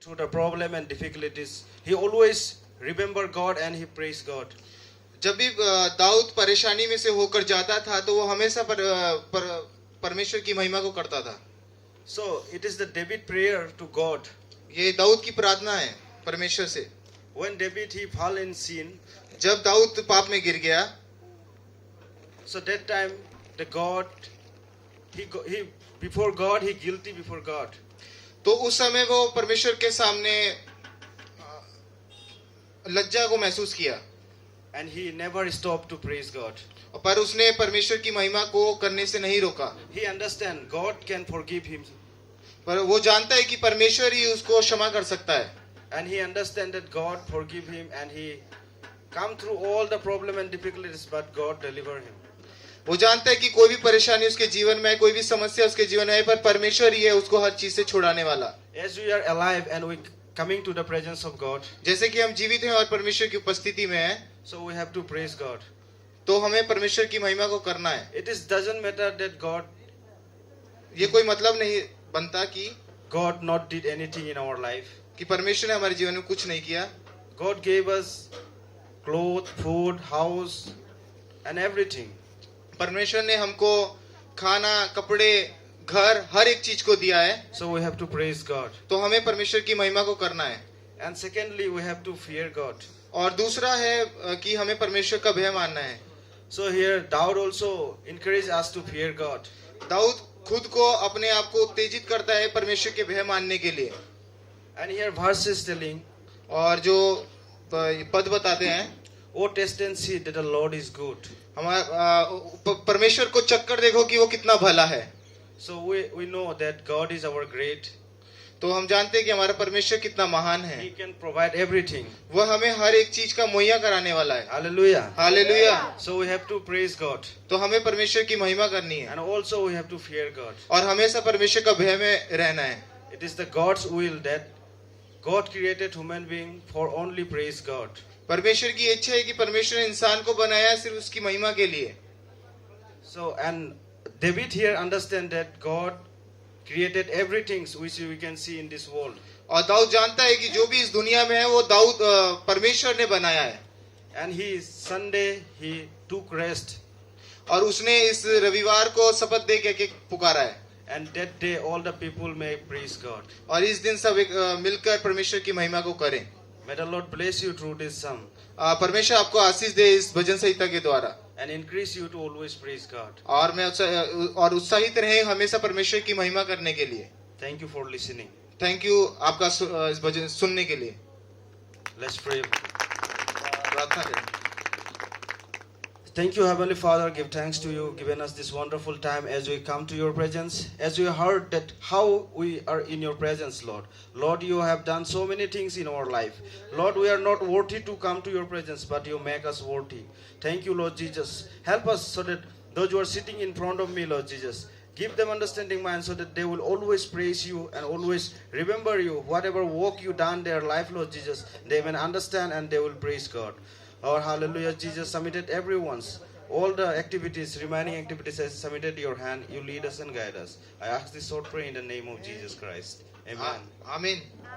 through the problem and difficulties, he always remember God and he praise God. जब भी दाऊद परेशानी में से होकर जाता था तो वो हमेशा परमेश्वर की महिमा को करता था. So it is the David prayer to God. ये दाऊद की प्रार्थना है परमेश्वर से. When David he fell in sin, जब दाऊद पाप में गिर गया, so that time the God he before God he guilty before God. तो उस समय वो परमेश्वर के सामने लज्जा को महसूस किया. And he never stopped to praise God. पर उसने परमेश्वर की महिमा को करने से नहीं रोका. He understand God can forgive him. पर वो जानता है कि परमेश्वर ही उसको क्षमा कर सकता है. And he understand that God forgive him and he come through all the problem and difficulties, but God deliver him. वो जानता है कि कोई भी परेशानी उसके जीवन में है, कोई भी समस्या उसके जीवन में है, पर परमेश्वर ही है उसको हर चीज से छुड़ाने वाला. As we are alive and we coming to the presence of God, जैसे कि हम जीवित हैं और परमेश्वर की उपस्थिति में हैं, so we have to praise God. तो हमें परमेश्वर की महिमा को करना है. It is doesn't matter that God ये कोई मतलब नहीं बनता कि God not did anything in our life. कि परमेश्वर ने हमारे जीवन में कुछ नहीं किया. God gave us clothes, food, house and everything. परमेश्वर ने हमको खाना, कपड़े, घर, हर एक चीज को दिया है. So we have to praise God. तो हमें परमेश्वर की महिमा को करना है. And secondly, we have to fear God. और दूसरा है कि हमें परमेश्वर का भय मानना है. So here Daud also encourage us to fear God. Dawood खुद को अपने आप को उत्तेजित करता है परमेश्वर के भय मानने के लिए. And here verse is telling, और जो पद बताते हैं, "O taste and see that the Lord is good." हमारा परमेश्वर को चक्कर देखो कि वो कितना भला है. So we know that God is our great. तो हम जानते हैं कि हमारा परमेश्वर कितना महान है. He can provide everything. वह हमें हर एक चीज का मुहैया कराने वाला है. Hallelujah. Hallelujah. So we have to praise God. तो हमें परमेश्वर की महिमा करनी है. And also we have to fear God. और हमेशा परमेश्वर का भय में रहना है. It is the God's will that God created human being for only praise God. परमेश्वर की इच्छा है कि परमेश्वर ने इंसान को बनाया सिर्फ उसकी महिमा के लिए. So and David here understand that God created everything which we can see in this world. और दाऊद जानता है कि जो भी इस दुनिया में है वो दाऊद परमेश्वर ने बनाया है. And he Sunday he took rest. और उसने इस रविवार को शपथ दे के पुकारा है. And that day all the people may praise God. और इस दिन सब मिलकर परमेश्वर की महिमा को करें. May the Lord bless you through this psalm. परमेश्वर आपको आशीष दे इस भजन संहिता के द्वारा. And increase you to always praise God. और उत्साहित रहे हमेशा परमेश्वर की महिमा करने के लिए. Thank you for listening. Thank you आपका इस भजन सुनने के लिए. Let's pray. प्रार्थना करें. Thank you, Heavenly Father. Give thanks to you, given us this wonderful time as we come to your presence. As we heard that how we are in your presence, Lord. Lord, you have done so many things in our life. Lord, we are not worthy to come to your presence, but you make us worthy. Thank you, Lord Jesus. Help us so that those who are sitting in front of me, Lord Jesus, give them understanding mind so that they will always praise you and always remember you. Whatever work you done in their life, Lord Jesus, they will understand and they will praise God. Our hallelujah, Jesus submitted everyone's. All the activities, remaining activities has submitted your hand. You lead us and guide us. I ask this short prayer in the name of Jesus Christ. Amen. आमीन.